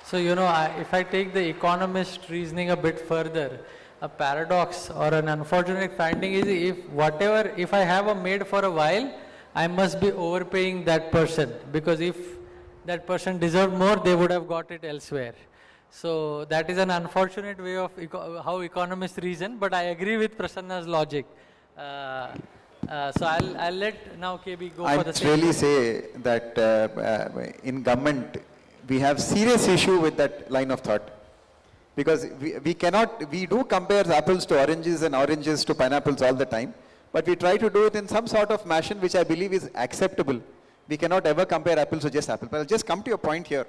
I: So, if I take the economist reasoning a bit further, a paradox or an unfortunate finding is if I have a maid for a while, I must be overpaying that person, because if that person deserved more, they would have got it elsewhere. So that is an unfortunate way of how economists reason, but I agree with Prasanna's logic. So I'll let now KB go for the same.
F: I'd really say that in government, we have serious issue with that line of thought, because we do compare apples to oranges and oranges to pineapples all the time, but we try to do it in some sort of fashion which I believe is acceptable. We cannot ever compare apples to just apples. But I'll just come to your point here.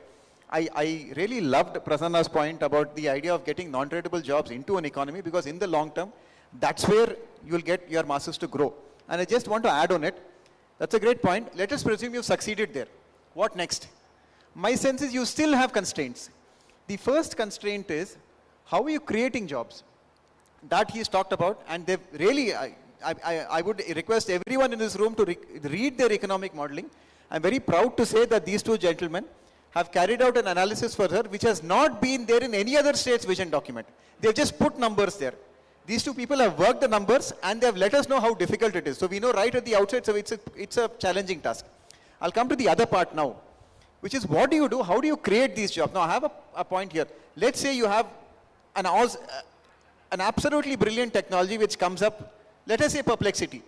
F: I really loved Prasanna's point about the idea of getting non-tradable jobs into an economy, because in the long term, that's where you'll get your masses to grow. And I just want to add on it. That's a great point. Let us presume you've succeeded there. What next? My sense is you still have constraints. The first constraint is, how are you creating jobs? That he's talked about, and they've really, I would request everyone in this room to read their economic modeling. I'm very proud to say that these two gentlemen have carried out an analysis for her which has not been there in any other state's vision document. They've just put numbers there. These two people have worked the numbers and they have let us know how difficult it is. So we know right at the outset, so it's a challenging task. I'll come to the other part now, which is what do you do? How do you create these jobs? Now I have a point here. Let's say you have an absolutely brilliant technology which comes up, let us say Perplexity.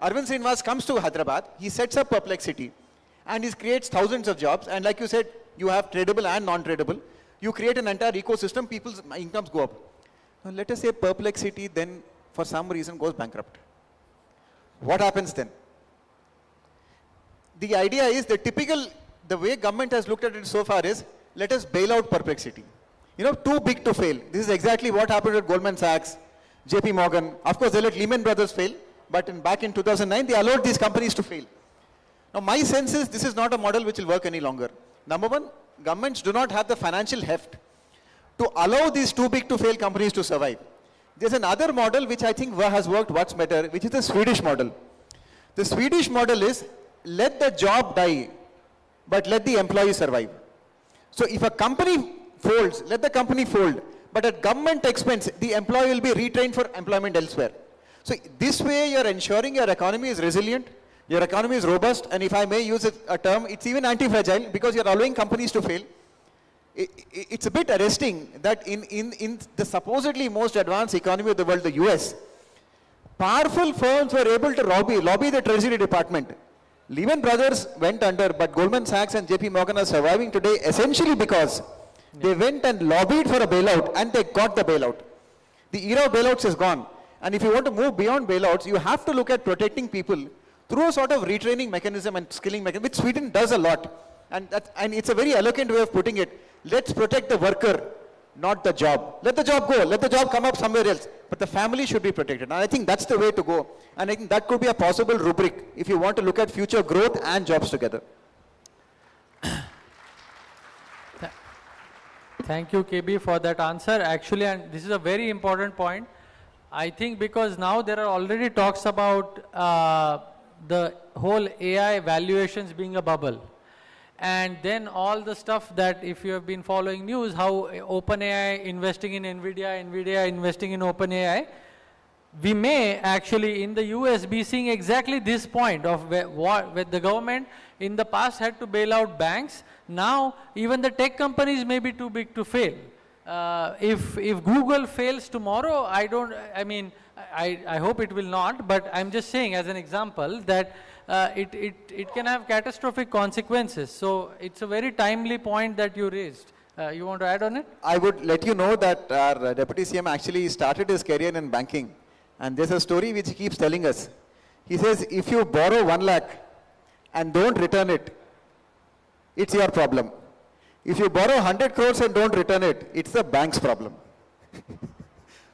F: Arvind Srinivas comes to Hyderabad, he sets up Perplexity, and he creates thousands of jobs. And like you said, you have tradable and non-tradable. You create an entire ecosystem, people's incomes go up. Now, let us say Perplexity then, for some reason, goes bankrupt. What happens then? The idea is the way government has looked at it so far is, let us bail out Perplexity. You know, too big to fail. This is exactly what happened with Goldman Sachs, JP Morgan. Of course, they let Lehman Brothers fail, but back in 2009, they allowed these companies to fail. Now, my sense is this is not a model which will work any longer. Number one, governments do not have the financial heft to allow these too big to fail companies to survive. There's another model which I think has worked much better, which is the Swedish model. The Swedish model is, let the job die, but let the employee survive. So if a company folds, let the company fold, but at government expense, the employee will be retrained for employment elsewhere. So this way you're ensuring your economy is resilient, your economy is robust, and if I may use a term, it's even anti-fragile because you're allowing companies to fail. It's a bit arresting that in the supposedly most advanced economy of the world, the US, powerful firms were able to lobby the Treasury Department. Lehman Brothers went under, but Goldman Sachs and JP Morgan are surviving today essentially because they went and lobbied for a bailout and they got the bailout. The era of bailouts is gone. And if you want to move beyond bailouts, you have to look at protecting people through a sort of retraining mechanism and skilling mechanism, which Sweden does a lot. And it's a very eloquent way of putting it. Let's protect the worker, not the job. Let the job go. Let the job come up somewhere else. But the family should be protected. And I think that's the way to go. And I think that could be a possible rubric if you want to look at future growth and jobs together.
I: Thank you, KB, for that answer. Actually, and this is a very important point. I think because now there are already talks about the whole AI valuations being a bubble. And then all the stuff that, if you have been following news, how OpenAI investing in NVIDIA investing in OpenAI, we may actually in the US be seeing exactly this point of where the government in the past had to bail out banks. Now even the tech companies may be too big to fail. If Google fails tomorrow, I hope it will not, but I'm just saying as an example that it can have catastrophic consequences. So it's a very timely point that you raised. You want to add on it?
F: I would let you know that our Deputy CM actually started his career in banking. And there's a story which he keeps telling us. He says, if you borrow 1 lakh and don't return it, it's your problem. If you borrow 100 crores and don't return it, it's the bank's problem.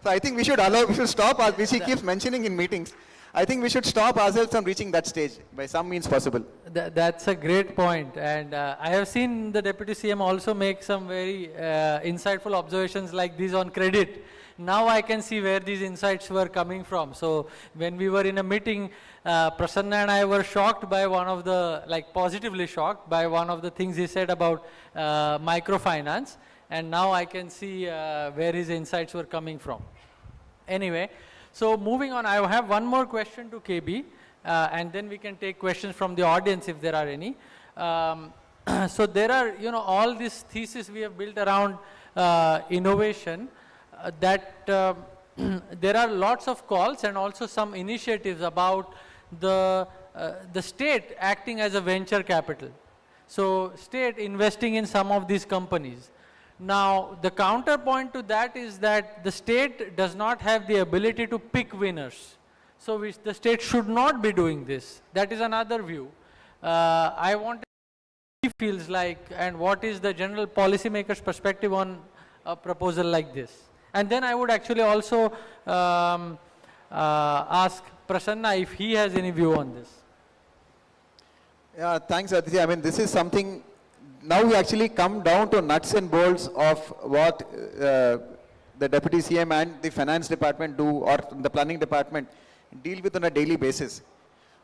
F: So I think we should stop, which he keeps mentioning in meetings. I think we should stop ourselves from reaching that stage by some means possible.
I: That's a great point. And I have seen the Deputy CM also make some very insightful observations like these on credit. Now I can see where these insights were coming from. So when we were in a meeting, Prasanna and I were shocked by one of the, positively shocked by one of the things he said about microfinance. And now I can see where his insights were coming from. Anyway, so moving on, I have one more question to KB, and then we can take questions from the audience if there are any. So there are, all these theses we have built around innovation, that there are lots of calls and also some initiatives about the state acting as a venture capital. So state investing in some of these companies. Now, the counterpoint to that is that the state does not have the ability to pick winners. So the state should not be doing this. That is another view. I want to know what he feels like and what is the general policymaker's perspective on a proposal like this. And then I would actually also ask Prasanna if he has any view on this.
F: Yeah, thanks, Aditya. I mean, this is something. Now we actually come down to nuts and bolts of what the Deputy CM and the Finance Department do, or the Planning Department deal with on a daily basis.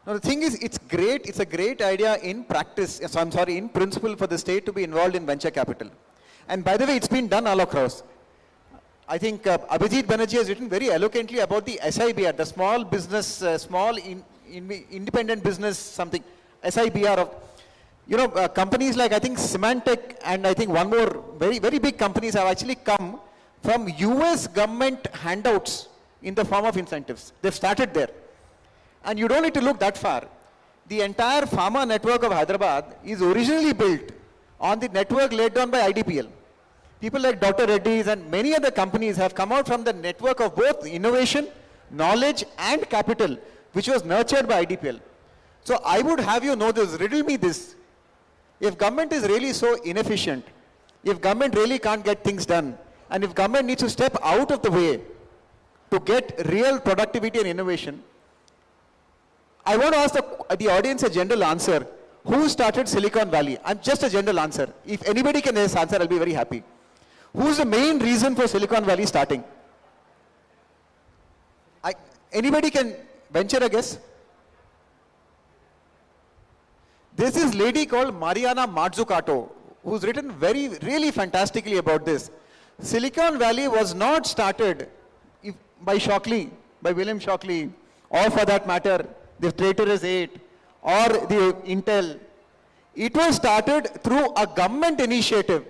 F: Now the thing is, it's great, it's a great idea in practice, in principle for the state to be involved in venture capital. And by the way, it's been done all across. I think Abhijit Banerjee has written very eloquently about the SIBR, the small business, independent business something, SIBR of, companies like I think Symantec and I think one more very, very big companies have actually come from US government handouts in the form of incentives. They've started there. And you don't need to look that far. The entire pharma network of Hyderabad is originally built on the network laid down by IDPL. People like Dr. Reddy's and many other companies have come out from the network of both innovation, knowledge and capital, which was nurtured by IDPL. So I would have you know this, riddle me this. If government is really so inefficient, if government really can't get things done, and if government needs to step out of the way to get real productivity and innovation, I want to ask the audience a general answer. Who started Silicon Valley? And just a general answer. If anybody can answer, I'll be very happy. Who's the main reason for Silicon Valley starting? Anybody can venture a guess? There's this lady called Mariana Mazzucato, who's written really fantastically about this. Silicon Valley was not started by Shockley, by William Shockley, or for that matter, the traitorous 8, or the Intel. It was started through a government initiative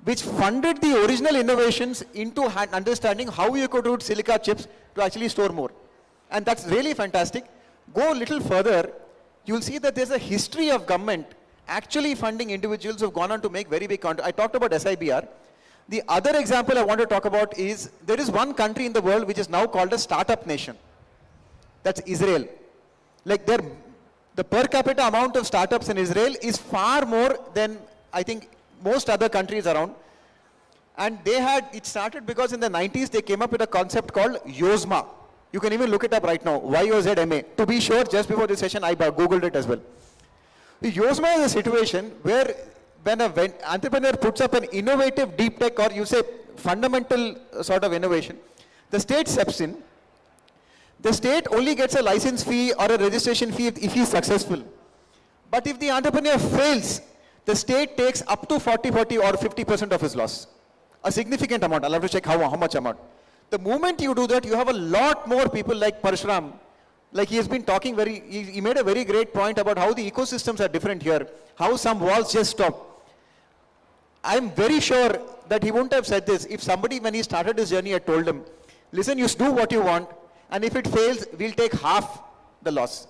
F: which funded the original innovations into understanding how you could route silica chips to actually store more. And that's really fantastic. Go a little further, you'll see that there's a history of government actually funding individuals who've gone on to make very big contributions. I talked about SIBR. The other example I want to talk about is, there is one country in the world which is now called a startup nation. That's Israel. Like the per capita amount of startups in Israel is far more than, I think, most other countries around. And it started because in the 90s they came up with a concept called YOZMA. You can even look it up right now, YOZMA. To be sure, just before this session I Googled it as well. The YOZMA is a situation where when an entrepreneur puts up an innovative deep tech, or you say fundamental sort of innovation, the state steps in. The state only gets a license fee or a registration fee if he is successful. But if the entrepreneur fails, the state takes up to 40 or 50% of his loss. A significant amount. I'll have to check how much amount. The moment you do that, you have a lot more people like Parshuram. Like he has been talking he made a very great point about how the ecosystems are different here, how some walls just stop. I'm very sure that he wouldn't have said this if somebody, when he started his journey, had told him, listen, you do what you want, and if it fails, we'll take half the loss.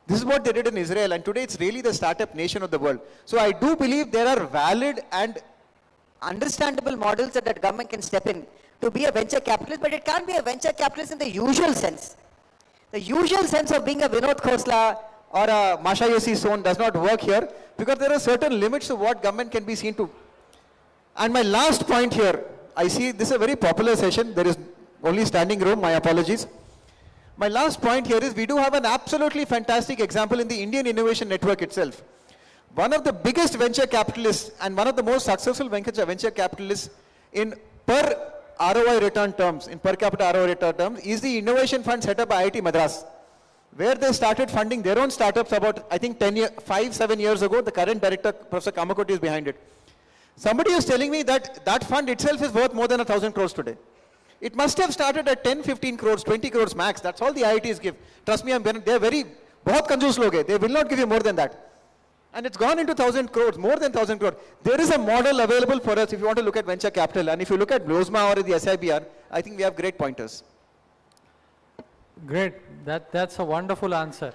F: This is what they did in Israel, and today it's really the startup nation of the world. So I do believe there are valid and understandable models that government can step in to be a venture capitalist, but it can't be a venture capitalist in the usual sense. The usual sense of being a Vinod Khosla or a Masayoshi Son does not work here, because there are certain limits to what government can be seen to. And my last point here, I see this is a very popular session, there is only standing room, my apologies. My last point here is we do have an absolutely fantastic example in the Indian Innovation Network itself. One of the biggest venture capitalists and one of the most successful venture capitalists in per ROI return terms, in per capita ROI return terms, is the innovation fund set up by IIT Madras, where they started funding their own startups about, I think, 5-7 years ago. The current director, Professor Kamakoti, is behind it. Somebody was telling me that that fund itself is worth more than 1,000 crores today. It must have started at 10, 15 crores, 20 crores max. That's all the IITs give. Trust me, they're very, bahut kanjoos log hai. They will not give you more than that. And it's gone into 1,000 crores, more than 1,000 crores. There is a model available for us if you want to look at venture capital. And if you look at YOZMA or the SIBR, I think we have great pointers.
I: Great. That's a wonderful answer.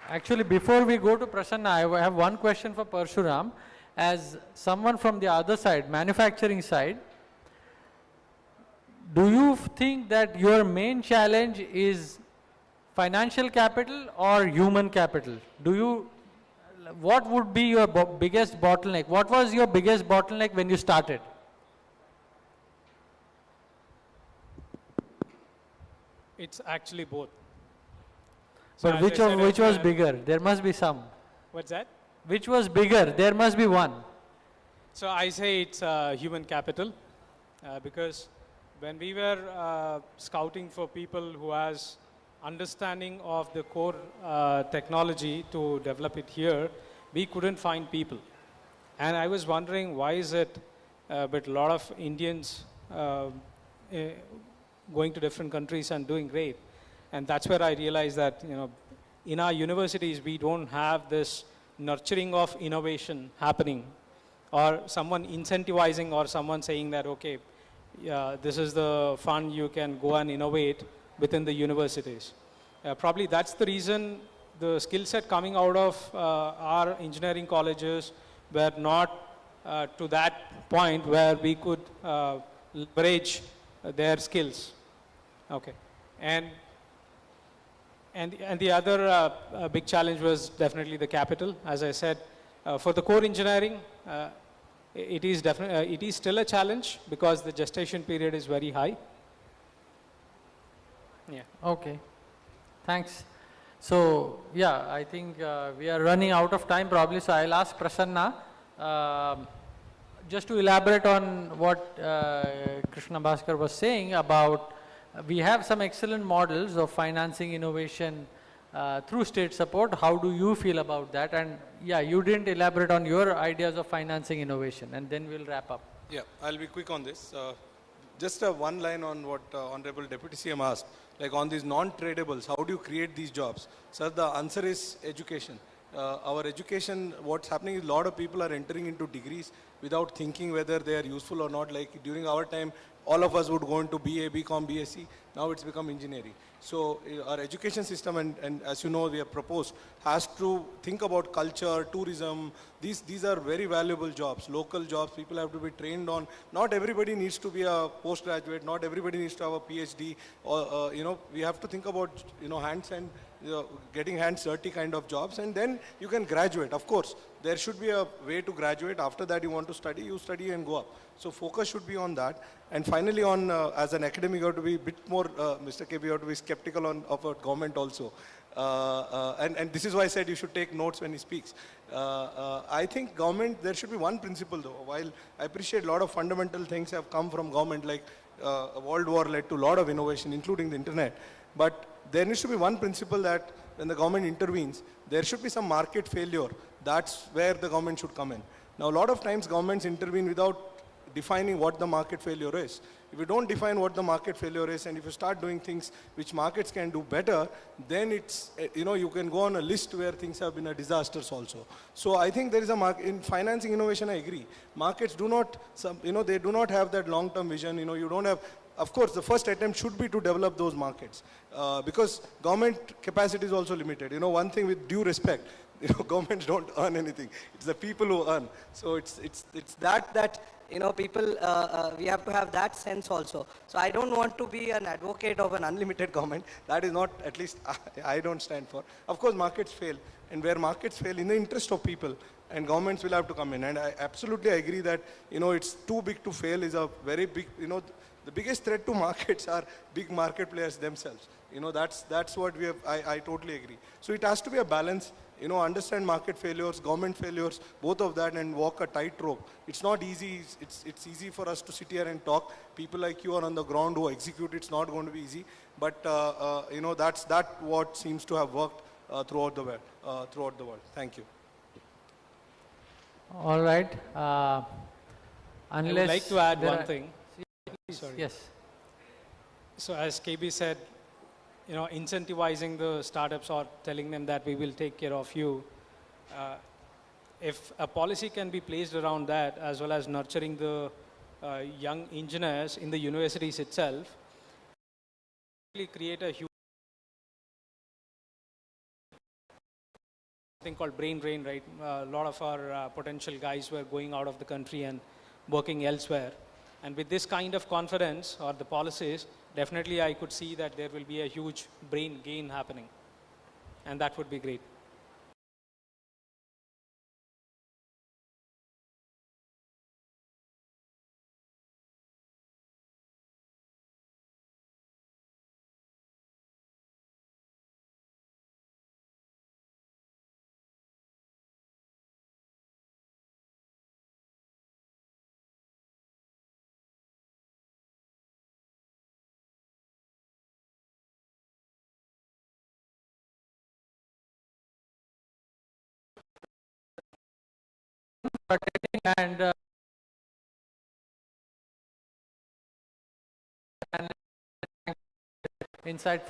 I: Actually, before we go to Prasanna, I have one question for Parshuram. As someone from the other side, manufacturing side, do you think that your main challenge is financial capital or human capital? What would be your biggest bottleneck? What was your biggest bottleneck when you started?
H: It's actually both.
I: But
H: So
I: which was bigger? There must be some.
H: What's that?
I: Which was bigger? There must be one.
H: So I say it's human capital because when we were scouting for people who has understanding of the core technology to develop it here, we couldn't find people. And I was wondering why is it but a lot of Indians going to different countries and doing great. And that's where I realized that, in our universities we don't have this nurturing of innovation happening, or someone incentivizing, or someone saying that, okay, this is the fund, you can go and innovate within the universities. Probably that's the reason the skill set coming out of our engineering colleges were not to that point where we could leverage their skills. Okay. And the other big challenge was definitely the capital. As I said, for the core engineering, it is still a challenge because the gestation period is very high. Yeah.
I: Okay. Thanks. So, yeah, I think we are running out of time probably, so I'll ask Prasanna just to elaborate on what Krishna Bhaskar was saying about we have some excellent models of financing innovation through state support. How do you feel about that? And yeah, you didn't elaborate on your ideas of financing innovation, and then we'll wrap up.
G: Yeah, I'll be quick on this. Just one line on what Honorable Deputy CM asked, like on these non-tradables, how do you create these jobs? Sir, the answer is education. Our education, what's happening is a lot of people are entering into degrees without thinking whether they are useful or not. Like during our time, all of us would go into BA, BCom, BSc. Now it's become engineering. So our education system, and as you know, we have proposed, has to think about culture, tourism. These are very valuable jobs, local jobs. People have to be trained on. Not everybody needs to be a postgraduate. Not everybody needs to have a PhD. Or we have to think about hands and getting hands dirty kind of jobs, and then you can graduate. Of course, there should be a way to graduate. After that, you want to study, you study and go up. So focus should be on that. And finally, on as an academic, you have to be a bit more, Mr. KB, you have to be skeptical of our government also. And this is why I said you should take notes when he speaks. I think government, there should be one principle though. While I appreciate a lot of fundamental things have come from government, like World War led to a lot of innovation, including the internet. But there needs to be one principle that when the government intervenes, there should be some market failure. That's where the government should come in. Now, a lot of times governments intervene without defining what the market failure is. If you don't define what the market failure is, and if you start doing things which markets can do better, then it's, you can go on a list where things have been a disasters also. So I think there is a market, in financing innovation, I agree. Markets do not, they do not have that long-term vision. You don't have, of course, the first attempt should be to develop those markets because government capacity is also limited. One thing with due respect, governments don't earn anything. It's the people who earn. So it's that people, we have to have that sense also. So I don't want to be an advocate of an unlimited government. That is not, at least I don't stand for. Of course, markets fail. And where markets fail, in the interest of people, and governments will have to come in. And I absolutely agree that, it's too big to fail is a very big, the biggest threat to markets are big market players themselves. That's what we have, I totally agree. So it has to be a balance, understand market failures, government failures, both of that, and walk a tightrope. It's not easy. It's easy for us to sit here and talk. People like you are on the ground who execute. It's not going to be easy. But, that's what seems to have worked throughout the world. Thank you.
I: All right.
H: I would like to add one thing.
I: Sorry. Yes.
H: So as KB said, incentivizing the startups or telling them that we will take care of you. If a policy can be placed around that, as well as nurturing the young engineers in the universities itself, create a huge thing called brain drain, right? A lot of our potential guys were going out of the country and working elsewhere. And with this kind of confidence or the policies, definitely I could see that there will be a huge brain gain happening. And that would be great.
I: And inside